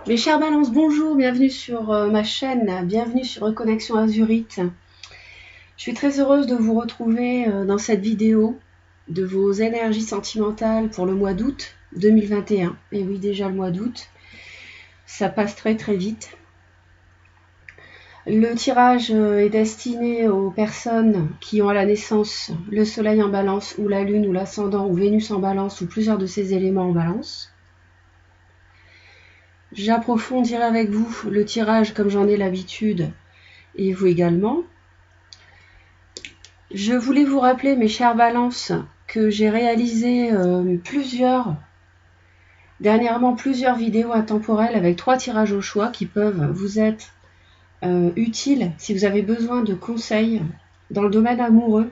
Mes chers balances, bonjour, bienvenue sur ma chaîne, bienvenue sur Reconnexion Azurite. Je suis très heureuse de vous retrouver dans cette vidéo de vos énergies sentimentales pour le mois d'août 2021. Et oui, déjà le mois d'août, ça passe très très vite. Le tirage est destiné aux personnes qui ont à la naissance le soleil en balance ou la lune ou l'ascendant ou Vénus en balance ou plusieurs de ces éléments en balance. J'approfondirai avec vous le tirage comme j'en ai l'habitude et vous également. Je voulais vous rappeler, mes chères balances, que j'ai réalisé dernièrement plusieurs vidéos intemporelles avec 3 tirages au choix qui peuvent vous être utiles si vous avez besoin de conseils dans le domaine amoureux,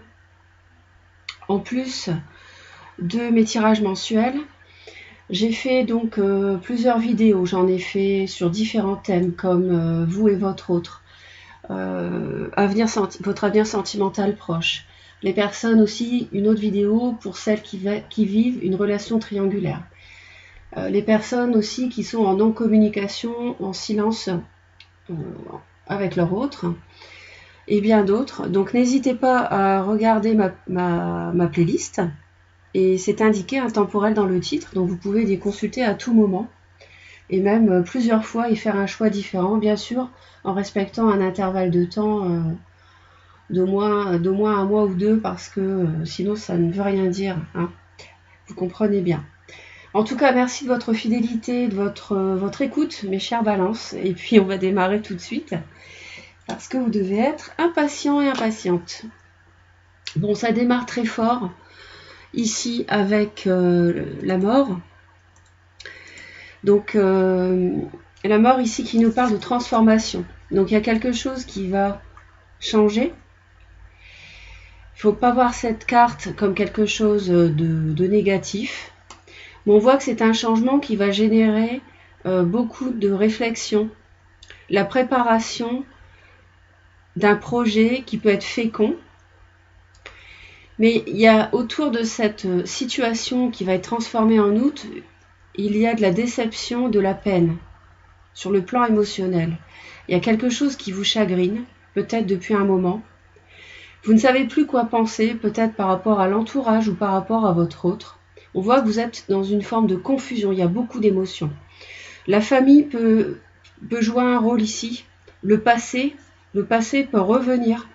en plus de mes tirages mensuels. J'ai fait donc plusieurs vidéos, j'en ai fait sur différents thèmes comme vous et votre autre, votre avenir sentimental proche. Les personnes aussi, une autre vidéo pour celles qui vivent une relation triangulaire. Les personnes aussi qui sont en non-communication, en silence avec leur autre, et bien d'autres. Donc n'hésitez pas à regarder ma playlist. Et c'est indiqué intemporel dans le titre, donc vous pouvez les consulter à tout moment, et même plusieurs fois et faire un choix différent, bien sûr, en respectant un intervalle de temps d'au moins un mois ou deux, parce que sinon ça ne veut rien dire, hein. Vous comprenez bien. En tout cas, merci de votre fidélité, de votre écoute, mes chères balances, et puis on va démarrer tout de suite, parce que vous devez être impatient et impatiente. Bon, ça démarre très fort, ici avec la mort. Donc la mort ici qui nous parle de transformation. Donc il y a quelque chose qui va changer. Il ne faut pas voir cette carte comme quelque chose de négatif. Mais on voit que c'est un changement qui va générer beaucoup de réflexion. La préparation d'un projet qui peut être fécond. Mais il y a autour de cette situation qui va être transformée en août, il y a de la déception, de la peine, sur le plan émotionnel. Il y a quelque chose qui vous chagrine, peut-être depuis un moment. Vous ne savez plus quoi penser, peut-être par rapport à l'entourage ou par rapport à votre autre. On voit que vous êtes dans une forme de confusion, il y a beaucoup d'émotions. La famille peut jouer un rôle ici. Le passé peut revenir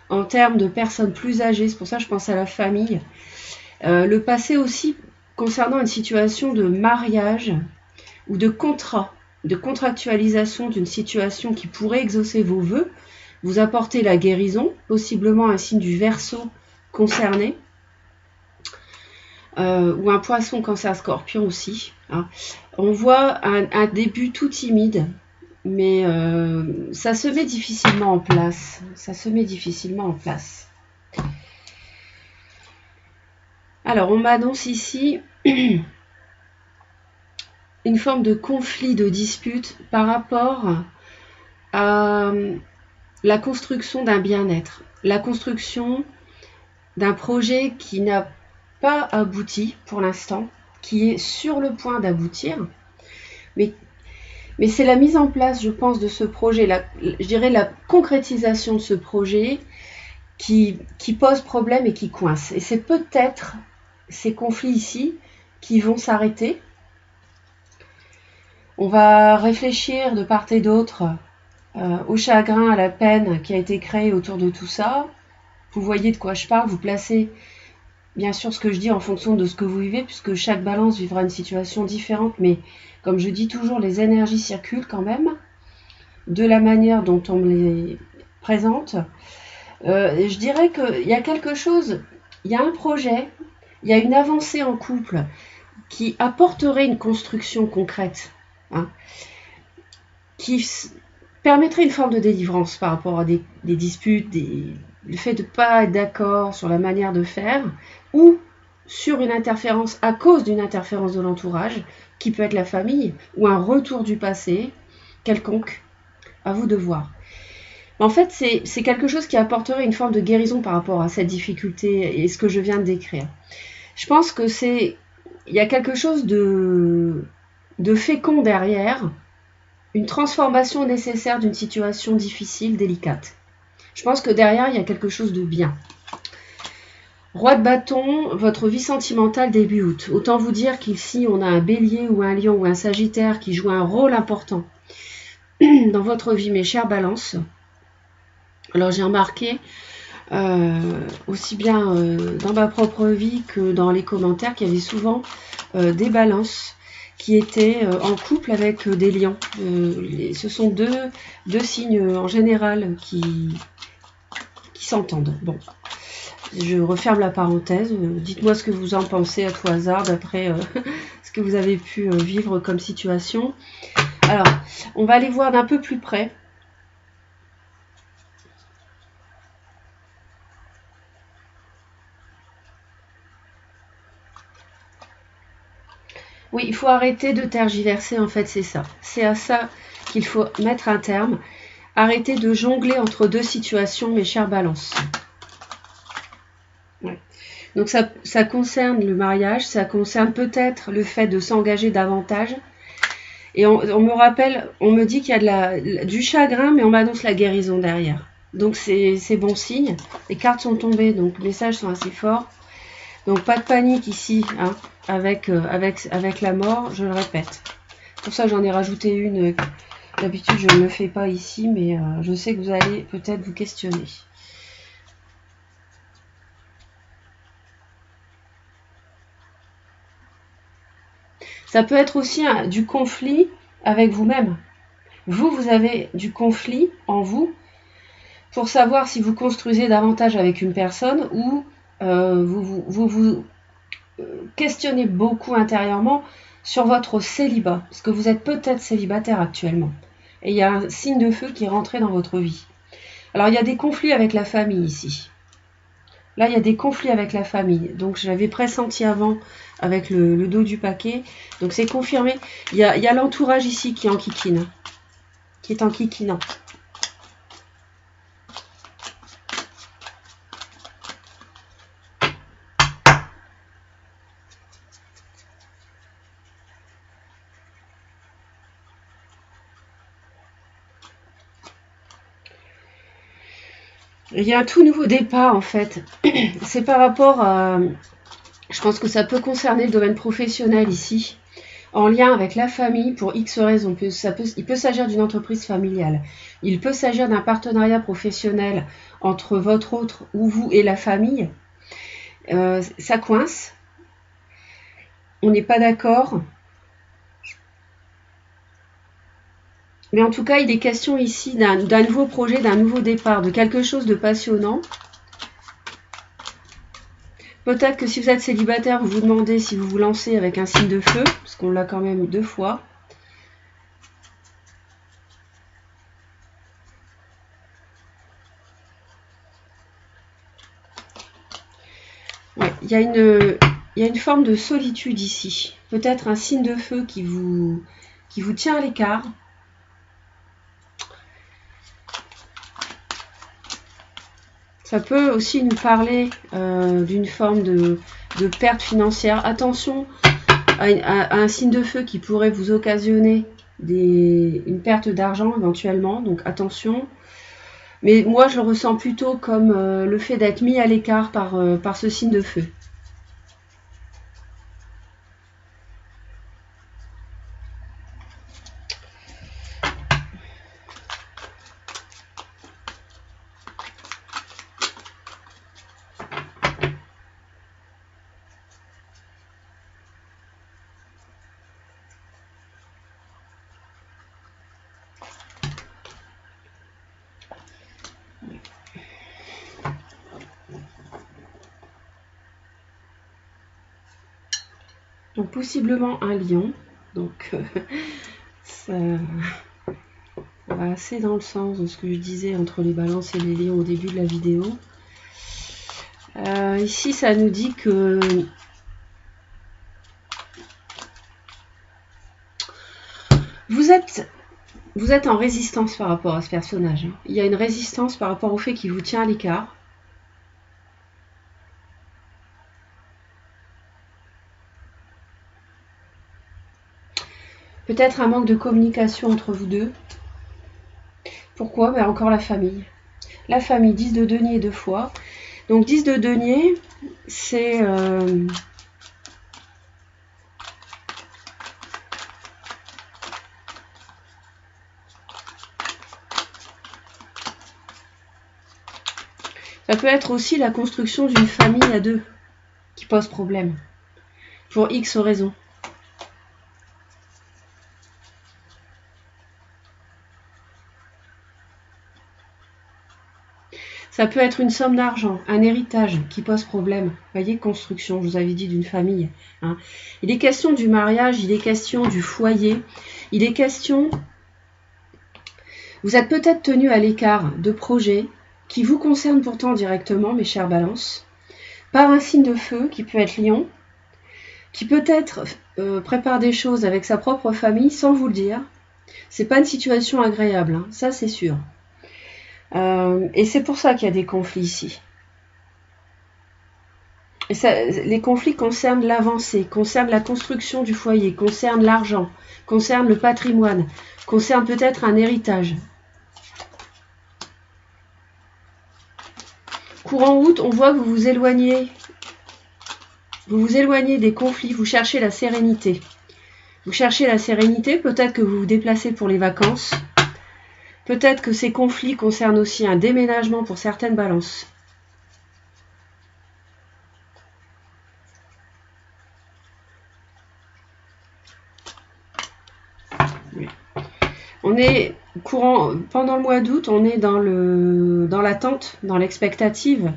en termes de personnes plus âgées, c'est pour ça que je pense à la famille. Le passé aussi concernant une situation de mariage ou de contrat, de contractualisation d'une situation qui pourrait exaucer vos vœux, vous apporter la guérison, possiblement un signe du Verseau concerné, ou un poisson cancer scorpion aussi, hein. On voit un début tout timide, mais ça se met difficilement en place. Ça se met difficilement en place. Alors, on m'annonce ici une forme de conflit, de dispute par rapport à la construction d'un bien-être, la construction d'un projet qui n'a pas abouti pour l'instant, qui est sur le point d'aboutir, mais c'est la mise en place, je pense, de ce projet, je dirais la concrétisation de ce projet qui pose problème et qui coince. Et c'est peut-être ces conflits ici qui vont s'arrêter. On va réfléchir de part et d'autre au chagrin, à la peine qui a été créée autour de tout ça. Vous voyez de quoi je parle, vous placez bien sûr ce que je dis en fonction de ce que vous vivez, puisque chaque balance vivra une situation différente, mais comme je dis toujours, les énergies circulent quand même, de la manière dont on me les présente. Je dirais qu'il y a quelque chose, il y a un projet, il y a une avancée en couple qui apporterait une construction concrète, hein, qui permettrait une forme de délivrance par rapport à des disputes, le fait de ne pas être d'accord sur la manière de faire, ou sur une interférence à cause d'une interférence de l'entourage, qui peut être la famille, ou un retour du passé, quelconque, à vous de voir. En fait, c'est quelque chose qui apporterait une forme de guérison par rapport à cette difficulté et ce que je viens de décrire. Je pense que il y a quelque chose de fécond derrière, une transformation nécessaire d'une situation difficile, délicate. Je pense que derrière, il y a quelque chose de bien. Roi de bâton, votre vie sentimentale début août. Autant vous dire qu'ici, on a un bélier ou un lion ou un sagittaire qui joue un rôle important dans votre vie, mes chères balances. Alors, j'ai remarqué, aussi bien dans ma propre vie que dans les commentaires, qu'il y avait souvent des balances qui étaient en couple avec des lions. Ce sont deux signes en général qui s'entendent. Bon. Je referme la parenthèse. Dites-moi ce que vous en pensez à tout hasard, d'après ce que vous avez pu vivre comme situation. Alors, on va aller voir d'un peu plus près. Oui, il faut arrêter de tergiverser, en fait, c'est ça. C'est à ça qu'il faut mettre un terme. Arrêtez de jongler entre deux situations, mes chères balances. Ouais. Donc ça concerne le mariage, ça concerne peut-être le fait de s'engager davantage. Et on me rappelle, on me dit qu'il y a du chagrin, mais on m'annonce la guérison derrière. Donc c'est bon signe. Les cartes sont tombées, donc les messages sont assez forts. Donc pas de panique ici, hein, avec la mort, je le répète. Pour ça j'en ai rajouté une. D'habitude je ne le fais pas ici, mais je sais que vous allez peut-être vous questionner. Ça peut être aussi du conflit avec vous-même. Vous avez du conflit en vous pour savoir si vous construisez davantage avec une personne ou vous questionnez beaucoup intérieurement sur votre célibat. Parce que vous êtes peut-être célibataire actuellement. Et il y a un signe de feu qui est rentré dans votre vie. Alors il y a des conflits avec la famille ici. Là, il y a des conflits avec la famille. Donc, je l'avais pressenti avant avec le dos du paquet. Donc, c'est confirmé. Il y a l'entourage ici qui enquiquine. Qui est enquiquinant. Il y a un tout nouveau départ, en fait. C'est par rapport à... Je pense que ça peut concerner le domaine professionnel ici. En lien avec la famille, pour X raisons. Il peut s'agir d'une entreprise familiale. Il peut s'agir d'un partenariat professionnel entre votre autre ou vous et la famille. Ça coince. On n'est pas d'accord. Mais en tout cas, il est question ici d'un nouveau projet, d'un nouveau départ, de quelque chose de passionnant. Peut-être que si vous êtes célibataire, vous vous demandez si vous vous lancez avec un signe de feu, parce qu'on l'a quand même 2 fois. Ouais, il y a une forme de solitude ici. Peut-être un signe de feu qui vous tient à l'écart. Ça peut aussi nous parler d'une forme de perte financière. Attention à un signe de feu qui pourrait vous occasionner une perte d'argent éventuellement. Donc attention. Mais moi, je le ressens plutôt comme le fait d'être mis à l'écart par ce signe de feu. Donc possiblement un lion. Donc ça va assez dans le sens de ce que je disais entre les balances et les lions au début de la vidéo. Ici, ça nous dit que vous êtes en résistance par rapport à ce personnage. Il y a une résistance par rapport au fait qu'il vous tient à l'écart. Peut-être un manque de communication entre vous deux. Pourquoi? Ben encore la famille. La famille, 10 de denier 2 fois. Donc 10 de denier, c'est... ça peut être aussi la construction d'une famille à deux qui pose problème. Pour X raisons. Ça peut être une somme d'argent, un héritage qui pose problème. Vous voyez, construction, je vous avais dit d'une famille. Hein. Il est question du mariage, il est question du foyer, il est question... Vous êtes peut-être tenu à l'écart de projets qui vous concernent pourtant directement, mes chères balances, par un signe de feu qui peut être Lion, qui peut-être prépare des choses avec sa propre famille sans vous le dire. C'est pas une situation agréable, hein, ça c'est sûr. Et c'est pour ça qu'il y a des conflits ici. Et ça, les conflits concernent l'avancée, concernent la construction du foyer, concernent l'argent, concernent le patrimoine, concernent peut-être un héritage. Courant août, on voit que vous vous éloignez des conflits, vous cherchez la sérénité. Vous cherchez la sérénité, peut-être que vous vous déplacez pour les vacances. Peut-être que ces conflits concernent aussi un déménagement pour certaines balances. On est courant pendant le mois d'août, on est dans l'attente, dans l'expectative,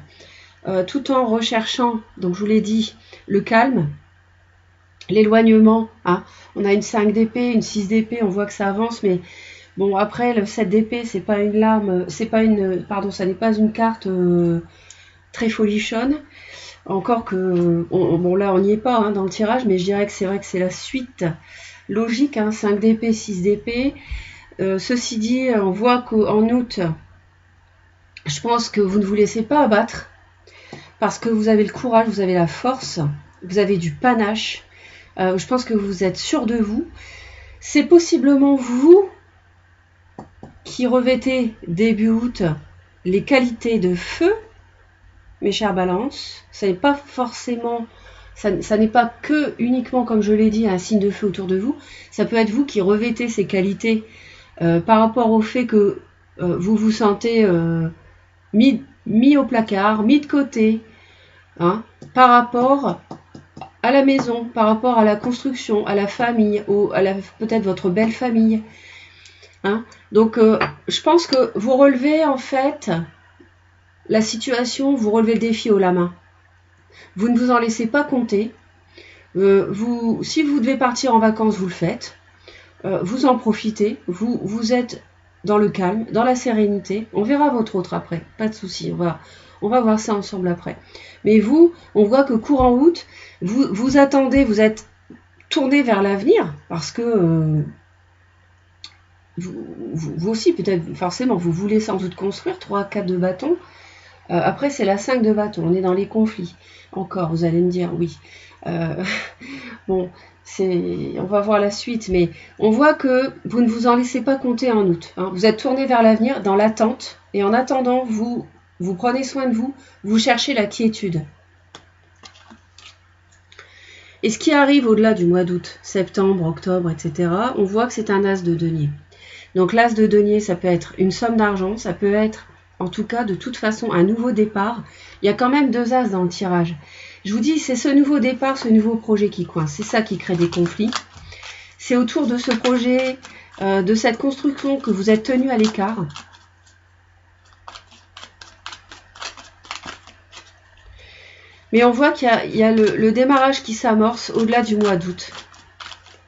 tout en recherchant, donc je vous l'ai dit, le calme, l'éloignement. Hein. On a une 5 d'épée, une 6 d'épée, on voit que ça avance, mais bon, après, le 7 d'épée, c'est pas une lame, c'est pas une, pardon, ça n'est pas une carte très folichonne. Encore que, bon là, on n'y est pas hein, dans le tirage, mais je dirais que c'est vrai que c'est la suite logique, hein, 5 d'épée, 6 d'épée. Ceci dit, on voit qu'en août, je pense que vous ne vous laissez pas abattre, parce que vous avez le courage, vous avez la force, vous avez du panache. Je pense que vous êtes sûr de vous. C'est possiblement vous qui revêtez début août les qualités de feu, mes chères balances. Ça n'est pas forcément, ça n'est pas que uniquement, comme je l'ai dit, un signe de feu autour de vous. Ça peut être vous qui revêtez ces qualités par rapport au fait que vous vous sentez mis au placard, mis de côté, hein, par rapport à la maison, par rapport à la construction, à la famille, à peut-être votre belle famille. Hein. Donc, je pense que vous relevez en fait la situation, vous relevez le défi haut la main. Vous ne vous en laissez pas compter. Si vous devez partir en vacances, vous le faites. Vous en profitez. Vous êtes dans le calme, dans la sérénité. On verra votre autre après, pas de souci. On va voir ça ensemble après. Mais vous, on voit que courant août, vous attendez, vous êtes tourné vers l'avenir parce que vous aussi, peut-être, forcément, vous voulez sans doute construire 3, 4 de bâton. Après, c'est la 5 de bâton. On est dans les conflits. Encore, vous allez me dire, oui. Bon, on va voir la suite, mais on voit que vous ne vous en laissez pas compter en août. Hein. Vous êtes tourné vers l'avenir, dans l'attente. Et en attendant, vous prenez soin de vous. Vous cherchez la quiétude. Et ce qui arrive au-delà du mois d'août, septembre, octobre, etc., on voit que c'est un as de denier. Donc l'as de denier, ça peut être une somme d'argent, ça peut être, en tout cas, de toute façon, un nouveau départ. Il y a quand même 2 as dans le tirage. Je vous dis, c'est ce nouveau départ, ce nouveau projet qui coince. C'est ça qui crée des conflits. C'est autour de ce projet, de cette construction que vous êtes tenu à l'écart. Mais on voit qu'il y a le démarrage qui s'amorce au-delà du mois d'août.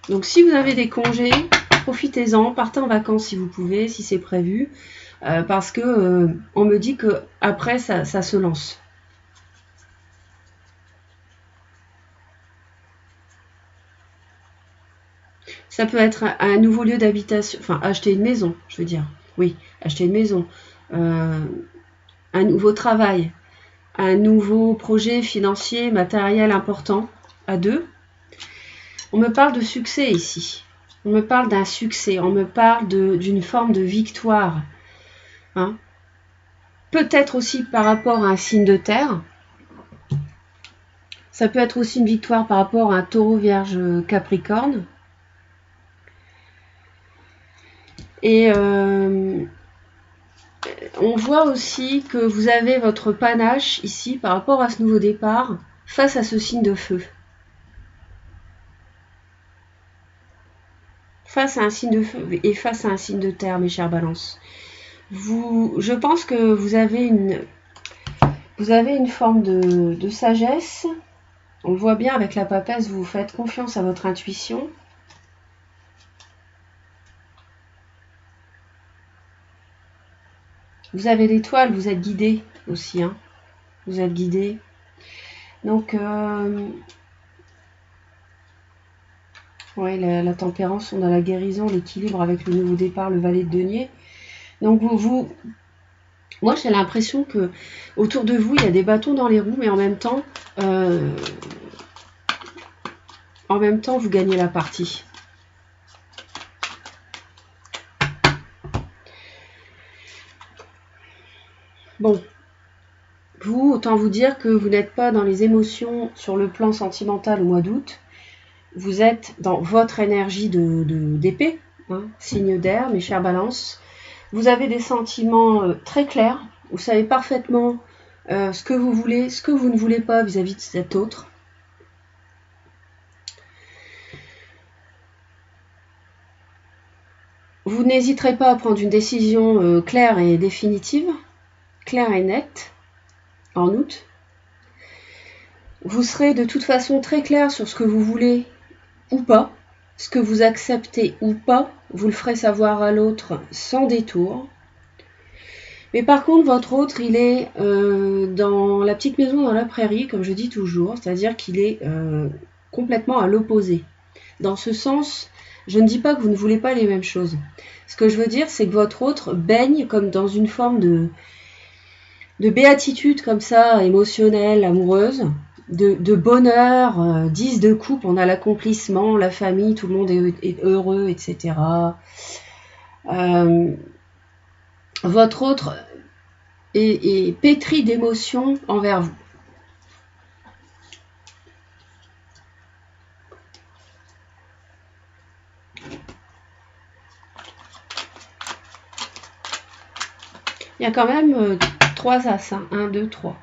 Donc si vous avez des congés, profitez-en, partez en vacances si vous pouvez, si c'est prévu, parce que on me dit que après ça se lance. Ça peut être un nouveau lieu d'habitation, enfin acheter une maison, je veux dire. Oui, acheter une maison, un nouveau travail, un nouveau projet financier, matériel important à 2. On me parle de succès ici. On me parle d'un succès, on me parle d'une forme de victoire. Hein. Peut-être aussi par rapport à un signe de terre. Ça peut être aussi une victoire par rapport à un taureau, vierge, capricorne. Et on voit aussi que vous avez votre panache ici par rapport à ce nouveau départ face à ce signe de feu. Face à un signe de feu et face à un signe de terre, mes chers balances. Je pense que vous avez une forme de sagesse. On le voit bien avec la papesse, vous faites confiance à votre intuition. Vous avez l'étoile, vous êtes guidé aussi. Hein. Vous êtes guidé. Donc, ouais, la tempérance, on a la guérison, l'équilibre avec le nouveau départ, le valet de denier. Donc, moi, j'ai l'impression que autour de vous, il y a des bâtons dans les roues, mais en même temps, vous gagnez la partie. Bon, vous, autant vous dire que vous n'êtes pas dans les émotions sur le plan sentimental au mois d'août. Vous êtes dans votre énergie d'épée, hein, signe d'air, mes chers balances. Vous avez des sentiments très clairs. Vous savez parfaitement ce que vous voulez, ce que vous ne voulez pas vis-à-vis de cet autre. Vous n'hésiterez pas à prendre une décision claire et définitive, claire et nette, en août. Vous serez de toute façon très clair sur ce que vous voulez ou pas, ce que vous acceptez ou pas, vous le ferez savoir à l'autre sans détour. Mais par contre, votre autre, il est dans la petite maison dans la prairie, comme je dis toujours, c'est-à-dire qu'il est complètement à l'opposé. Dans ce sens, je ne dis pas que vous ne voulez pas les mêmes choses. Ce que je veux dire, c'est que votre autre baigne comme dans une forme de béatitude comme ça, émotionnelle, amoureuse, de bonheur, 10 de coupe, on a l'accomplissement, la famille, tout le monde est heureux, etc. Votre autre est pétri d'émotions envers vous. Il y a quand même 3 as, hein, 1, 2, 3.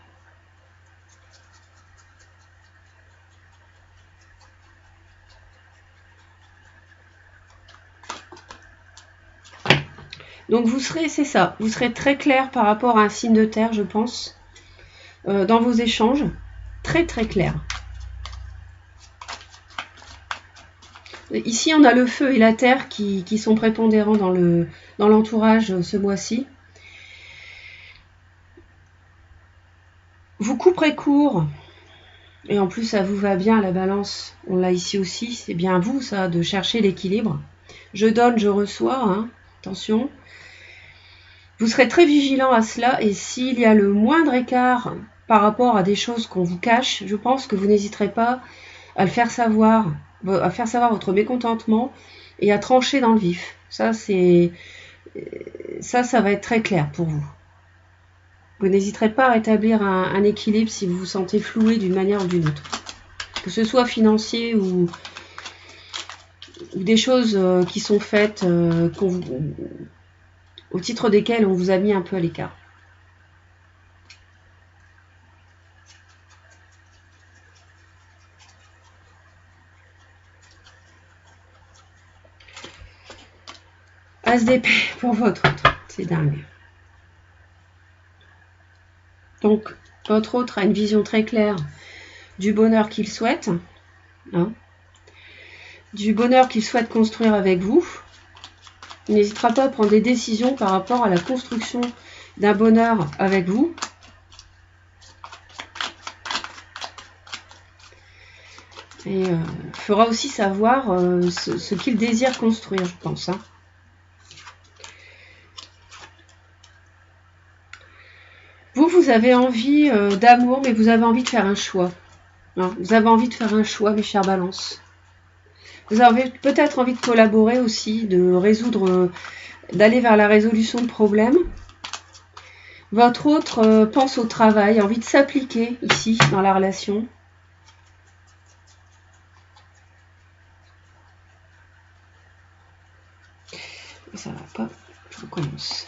Donc vous serez, c'est ça, vous serez très clair par rapport à un signe de terre, je pense, dans vos échanges, très très clair. Ici, on a le feu et la terre qui sont prépondérants dans l'entourage ce mois-ci. Vous couperez court, et en plus ça vous va bien la balance, on l'a ici aussi, c'est bien vous ça, de chercher l'équilibre. Je donne, je reçois, hein, attention. Vous serez très vigilant à cela, et s'il y a le moindre écart par rapport à des choses qu'on vous cache, je pense que vous n'hésiterez pas à le faire savoir, à faire savoir votre mécontentement et à trancher dans le vif. Ça va être très clair pour vous. Vous n'hésiterez pas à rétablir un équilibre si vous vous sentez floué d'une manière ou d'une autre. Que ce soit financier ou des choses qui sont faites au titre desquelles on vous a mis un peu à l'écart. As d'épée pour votre autre, c'est dingue. Donc, votre autre a une vision très claire du bonheur qu'il souhaite, hein, du bonheur qu'il souhaite construire avec vous. Il n'hésitera pas à prendre des décisions par rapport à la construction d'un bonheur avec vous. Et fera aussi savoir ce qu'il désire construire, je pense. Hein. Vous avez envie d'amour, mais vous avez envie de faire un choix. Hein. Vous avez envie de faire un choix, mes chères balances. Vous avez peut-être envie de collaborer aussi, de résoudre, d'aller vers la résolution de problèmes. Votre autre pense au travail, a envie de s'appliquer ici dans la relation. Ça va pas, je recommence.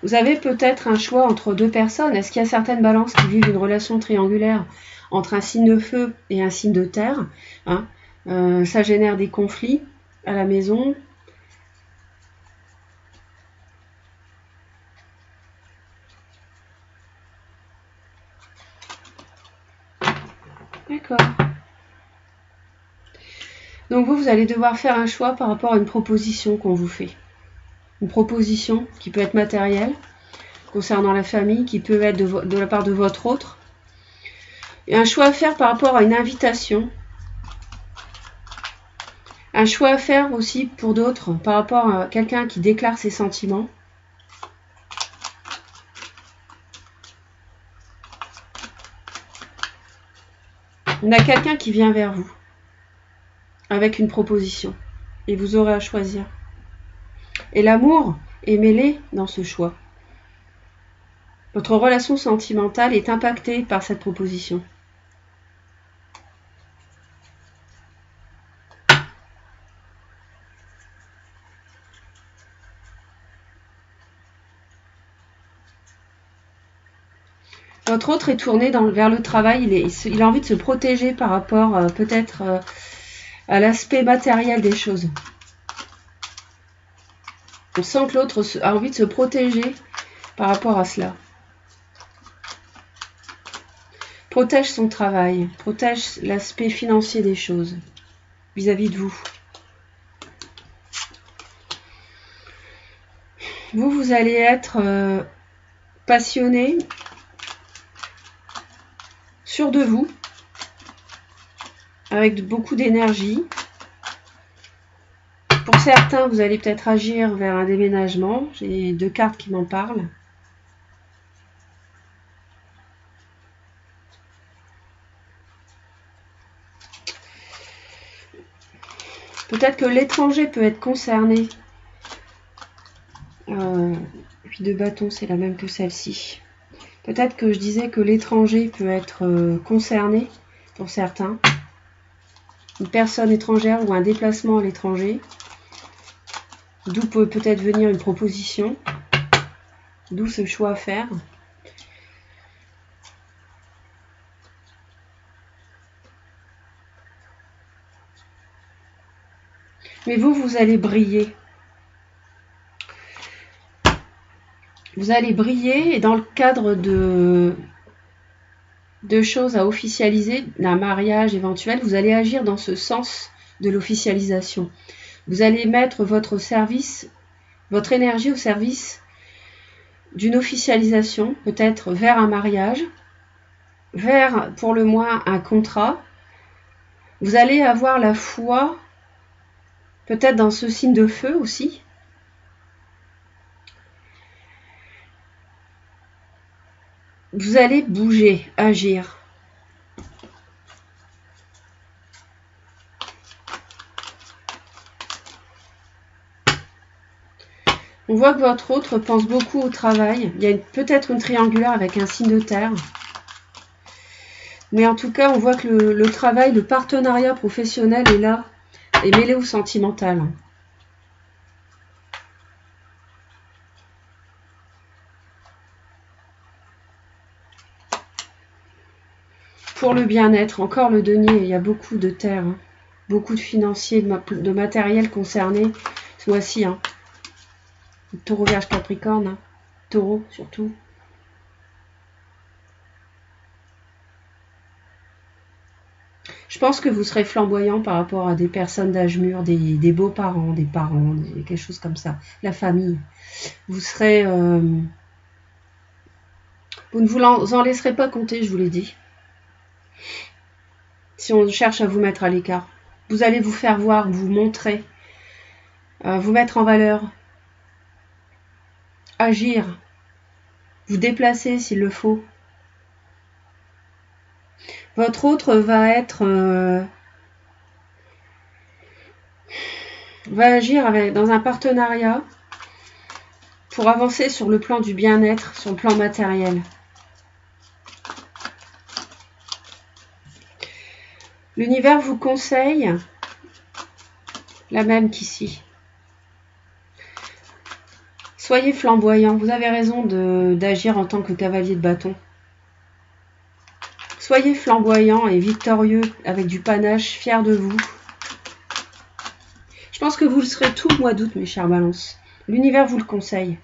Vous avez peut-être un choix entre deux personnes. Est-ce qu'il y a certaines balances qui vivent une relation triangulaire entre un signe de feu et un signe de terre, hein? Ça génère des conflits à la maison. D'accord. Donc vous allez devoir faire un choix par rapport à une proposition qu'on vous fait. Une proposition qui peut être matérielle, concernant la famille, qui peut être de la part de votre autre. Et un choix à faire par rapport à une invitation. Un choix à faire aussi pour d'autres, par rapport à quelqu'un qui déclare ses sentiments. On a quelqu'un qui vient vers vous avec une proposition et vous aurez à choisir. Et l'amour est mêlé dans ce choix. Votre relation sentimentale est impactée par cette proposition. Votre autre est tourné vers le travail, il a envie de se protéger par rapport peut-être à l'aspect matériel des choses. On sent que l'autre a envie de se protéger par rapport à cela. Protège son travail, protège l'aspect financier des choses vis-à-vis de vous. Vous allez être passionné, sûr de vous, avec beaucoup d'énergie. Pour certains, vous allez peut-être agir vers un déménagement. J'ai 2 cartes qui m'en parlent. Peut-être que l'étranger peut être concerné. Puis de bâton, c'est la même que celle-ci. Peut-être que je disais que l'étranger peut être concerné pour certains. Une personne étrangère ou un déplacement à l'étranger. D'où peut peut-être venir une proposition. D'où ce choix à faire. Mais vous allez briller. Vous allez briller et dans le cadre de choses à officialiser, d'un mariage éventuel, vous allez agir dans ce sens de l'officialisation. Vous allez mettre votre service, votre énergie au service d'une officialisation, peut-être vers un mariage, vers pour le moins un contrat. Vous allez avoir la foi, peut-être dans ce signe de feu aussi. Vous allez bouger, agir. On voit que votre autre pense beaucoup au travail. Il y a peut-être une triangulaire avec un signe de terre. Mais en tout cas, on voit que le travail, le partenariat professionnel est là, est mêlé au sentimental. Pour le bien-être, encore le denier, il y a beaucoup de terre, hein. Beaucoup de financiers, de matériel concerné ce mois-ci. Hein. Taureau, Vierge, Capricorne, hein. Taureau surtout. Je pense que vous serez flamboyant par rapport à des personnes d'âge mûr, des beaux-parents, des parents, quelque chose comme ça. La famille. Vous serez... vous ne vous en laisserez pas compter, je vous l'ai dit. Si on cherche à vous mettre à l'écart. Vous allez vous faire voir, vous montrer, vous mettre en valeur, agir, vous déplacer s'il le faut. Votre autre va être va agir dans un partenariat pour avancer sur le plan du bien-être, sur le plan matériel. L'univers vous conseille la même qu'ici. Soyez flamboyant. Vous avez raison d'agir en tant que cavalier de bâton. Soyez flamboyant et victorieux, avec du panache, fier de vous. Je pense que vous le serez tout le mois d'août, mes chers balances. L'univers vous le conseille.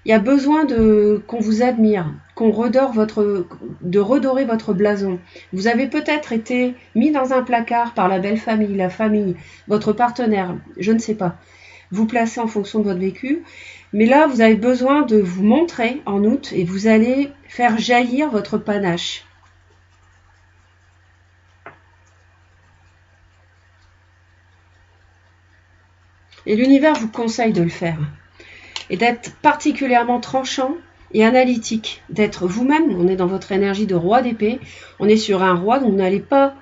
Il y a besoin qu'on vous admire, de redorer votre blason. Vous avez peut-être été mis dans un placard par la belle famille, la famille, votre partenaire, je ne sais pas. Vous placez en fonction de votre vécu. Mais là, vous avez besoin de vous montrer en août et vous allez faire jaillir votre panache. Et l'univers vous conseille de le faire. Et d'être particulièrement tranchant et analytique. D'être vous-même, on est dans votre énergie de roi d'épée. On est sur un roi, donc vous n'allez pas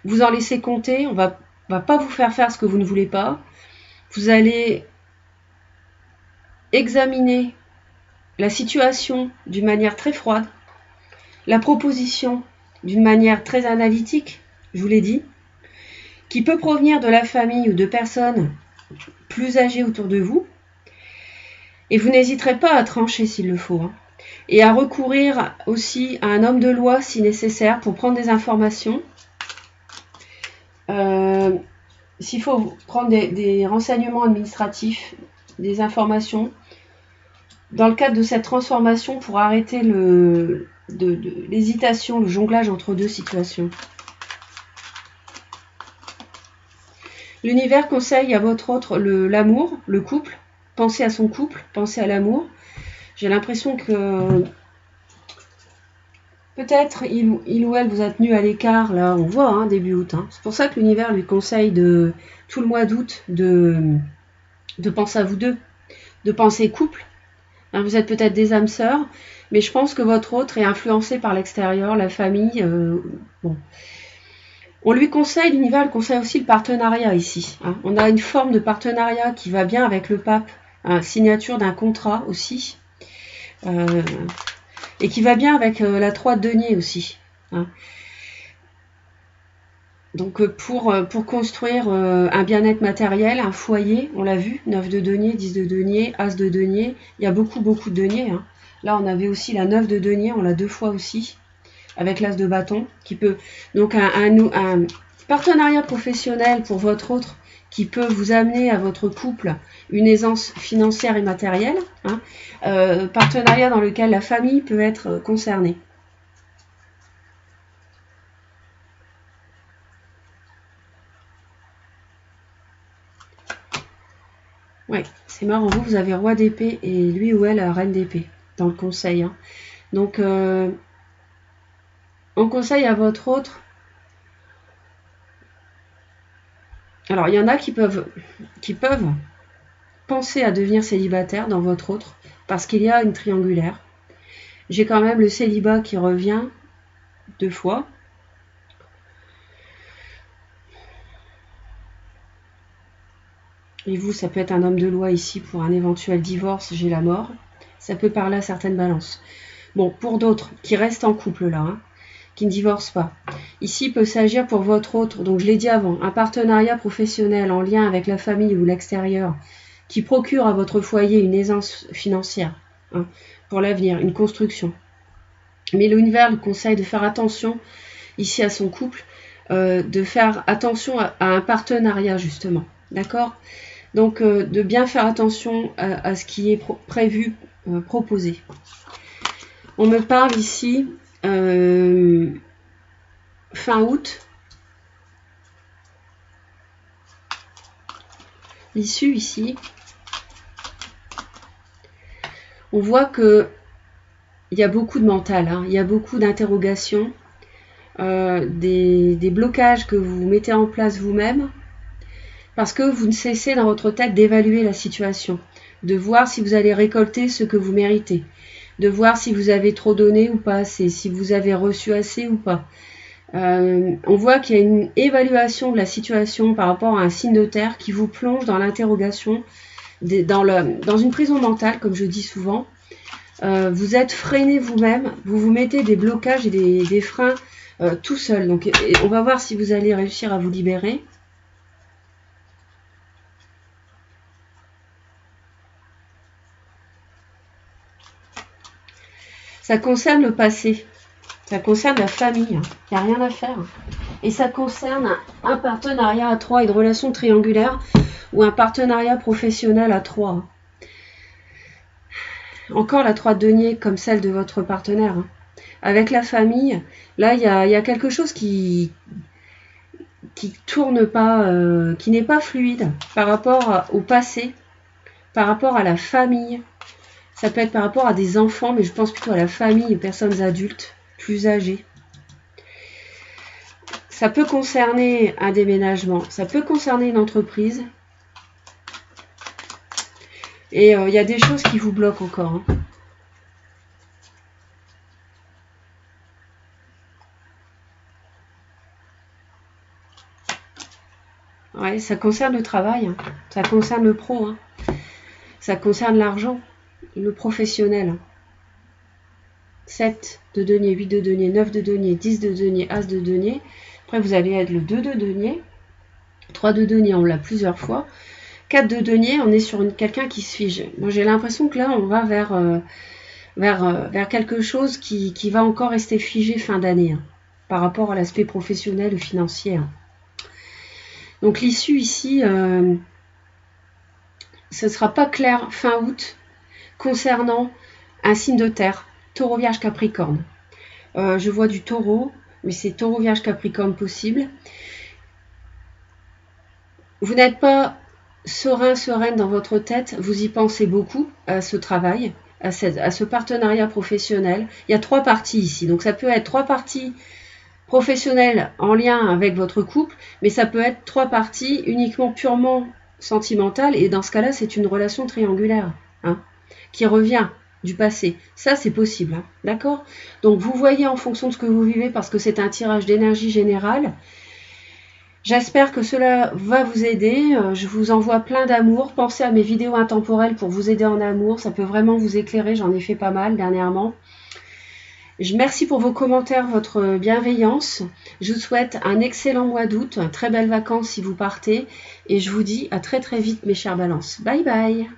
vous en laisser compter. On va pas vous faire ce que vous ne voulez pas. Vous allez examiner la situation d'une manière très froide. La proposition d'une manière très analytique, je vous l'ai dit, qui peut provenir de la famille ou de personnes plus âgées autour de vous. Et vous n'hésiterez pas à trancher s'il le faut. Et à recourir aussi à un homme de loi si nécessaire pour prendre des informations. S'il faut prendre des renseignements administratifs, des informations, dans le cadre de cette transformation pour arrêter l'hésitation, le jonglage entre deux situations. L'univers conseille à votre autre l'amour, le couple. Pensez à son couple, pensez à l'amour. J'ai l'impression que peut-être il ou elle vous a tenu à l'écart, là on voit, début août. C'est pour ça que l'univers lui conseille tout le mois d'août de penser à vous deux, de penser couple. Vous êtes peut-être des âmes sœurs, mais je pense que votre autre est influencé par l'extérieur, la famille. Bon. On lui conseille, l'univers lui conseille aussi le partenariat ici. On a une forme de partenariat qui va bien avec le pape, signature d'un contrat aussi, et qui va bien avec la 3 de denier aussi. Donc pour construire un bien-être matériel, un foyer, on l'a vu, 9 de denier, 10 de denier, As de denier, il y a beaucoup de deniers. Là on avait aussi la 9 de denier, on l'a 2 fois aussi, avec l'As de bâton, qui peut, donc un partenariat professionnel pour votre autre, qui peut vous amener à votre couple une aisance financière et matérielle, partenariat dans lequel la famille peut être concernée. Ouais, c'est marrant, vous avez roi d'épée et lui ou elle reine d'épée dans le conseil. Donc, on conseille à votre autre. Alors, il y en a qui peuvent penser à devenir célibataire dans votre autre, parce qu'il y a une triangulaire. J'ai quand même le célibat qui revient 2 fois. Et vous, ça peut être un homme de loi ici pour un éventuel divorce, j'ai la mort. Ça peut parler à certaines balances. Bon, pour d'autres qui restent en couple là, qui ne divorcent pas. Ici, il peut s'agir pour votre autre, donc je l'ai dit avant, un partenariat professionnel en lien avec la famille ou l'extérieur qui procure à votre foyer une aisance financière pour l'avenir, une construction. Mais l'univers lui conseille de faire attention ici à son couple, de faire attention à un partenariat justement, d'accord ? Donc de bien faire attention à ce qui est prévu, proposé. On me parle ici fin août. L'issue ici. On voit que il y a beaucoup de mental, il y a beaucoup d'interrogations, des blocages que vous mettez en place vous-même, parce que vous ne cessez dans votre tête d'évaluer la situation, de voir si vous allez récolter ce que vous méritez, de voir si vous avez trop donné ou pas assez, si vous avez reçu assez ou pas. On voit qu'il y a une évaluation de la situation par rapport à un signe de terre qui vous plonge dans l'interrogation, dans une prison mentale, comme je dis souvent. Vous êtes freiné vous-même, vous vous mettez des blocages et des freins tout seul. Donc on va voir si vous allez réussir à vous libérer. Ça concerne le passé, ça concerne la famille, il n'y a rien à faire. Et ça concerne un partenariat à 3, une relation triangulaire ou un partenariat professionnel à 3. Encore la 3 de denier comme celle de votre partenaire. Avec la famille, là il y a quelque chose qui tourne pas, qui n'est pas fluide par rapport au passé, par rapport à la famille. Ça peut être par rapport à des enfants, mais je pense plutôt à la famille, aux personnes adultes, plus âgées. Ça peut concerner un déménagement, ça peut concerner une entreprise. Et il y a des choses qui vous bloquent encore. Hein. Ouais, ça concerne le travail, hein. Ça concerne le pro, hein. Ça concerne l'argent, le professionnel. 7 de denier, 8 de denier, 9 de denier, 10 de denier, as de denier. Après, vous allez être le 2 de denier. 3 de denier, on l'a plusieurs fois. 4 de denier, on est sur quelqu'un qui se fige. Moi, j'ai l'impression que là, on va vers quelque chose qui va encore rester figé fin d'année, hein, par rapport à l'aspect professionnel ou financier. Hein. Donc, l'issue ici, ce ne sera pas clair fin août concernant un signe de terre, taureau, vierge, capricorne. Je vois du taureau, mais c'est taureau, vierge, capricorne possible. Vous n'êtes pas sereine dans votre tête, vous y pensez beaucoup à ce travail, à ce partenariat professionnel. Il y a 3 parties ici, donc ça peut être 3 parties professionnelles en lien avec votre couple, mais ça peut être 3 parties uniquement purement sentimentales, et dans ce cas-là, c'est une relation triangulaire, hein, qui revient du passé. Ça, c'est possible, hein, d'accord? Donc, vous voyez en fonction de ce que vous vivez, parce que c'est un tirage d'énergie générale. J'espère que cela va vous aider. Je vous envoie plein d'amour. Pensez à mes vidéos intemporelles pour vous aider en amour. Ça peut vraiment vous éclairer. J'en ai fait pas mal dernièrement. Merci pour vos commentaires, votre bienveillance. Je vous souhaite un excellent mois d'août, très belles vacances si vous partez. Et je vous dis à très très vite mes chères balances. Bye bye.